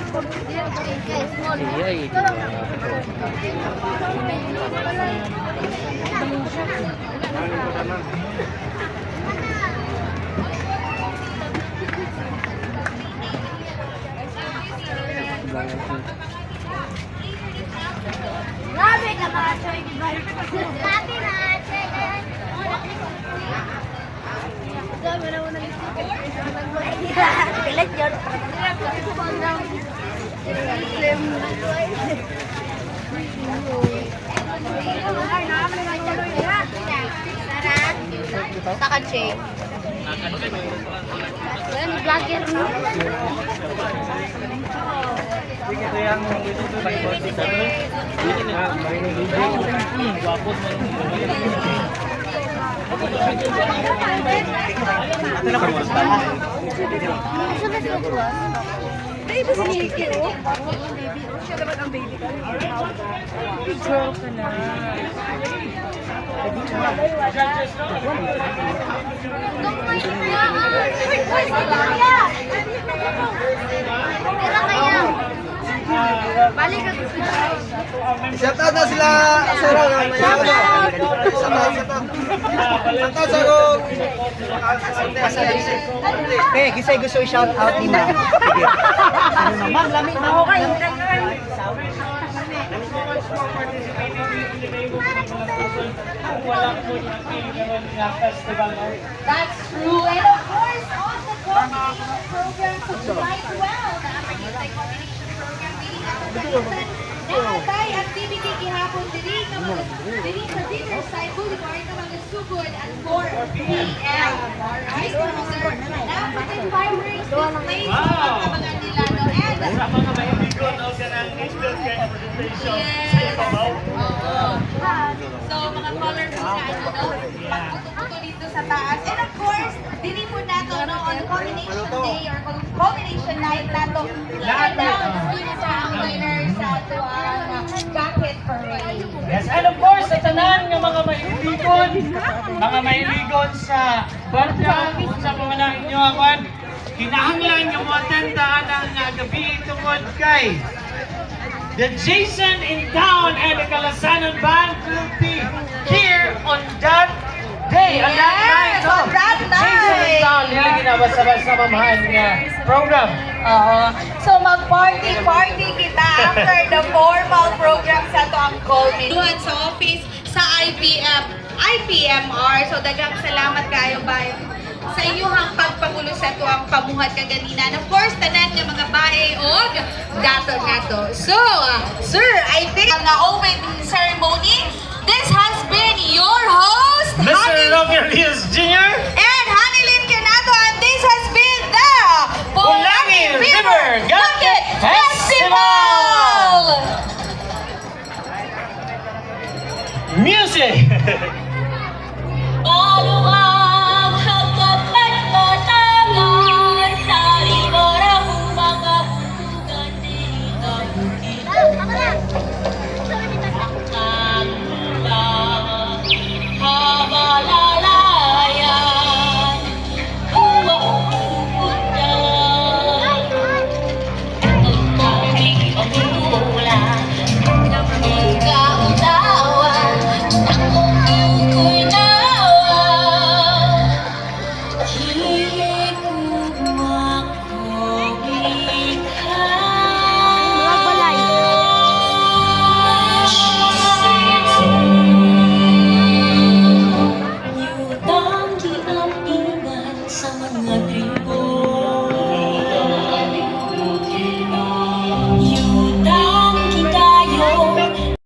Grabe ka mga choy, di ba? Grabe na, choy. Grabe na mo nang pilit yun. Taka-check. Wala, may vlogger mo. Ito yung Baby, sinigil oh. Siya naman ang baby ka. Girl ka na. Balik ka Shout out na sila Sura na may shout out sa ko. Kisay gusto i-shout out ni ma'am. Sige. Ma'am, lamig na ako kayo. That's true. And of course, on the combination program tonight, well, nakapag-intay combination program, meaning nakapag-intay nakatay activity gihapon diri sa dinner side boulevard na mga sugod at 4 p.m. Alright? Napatay fireworks displays sa pagkabangan nila, no? And sa mga mahibigon o ganang national transportation sa ibabaw. so, mga colorful na no? Pagputo-puto dito sa taas. And of course, dili po nato, no, on combination day or combination night nato. Lahat na sa ang winners sa ato ang jacket parade. Yes, and of course, sa tanan ng mga mahiligon sa banda, kung sa mga na inyo akon, kinahanglan yung mga tandaan ng gabi tungkol kay the Jason in Town and the Kalasanan Band will be here on that day, on that night. on that Jason in night. Town, nila ginabasa-basa mamahan nga program. So mag-party kita after the formal program sa ito ang culmination sa office sa IPMR. So daghang salamat kayo ba sa inyong pagpangulo sa ito ang pamuhat kaganina. And of course, tanan ng mga bae o gato-gato. So, sir, I think ang opening ceremony, this has been your host, Mr. Roger Rios Jr. and Hanilyn Kenato, and this has been the Bulangi River Gacket Festival! Music!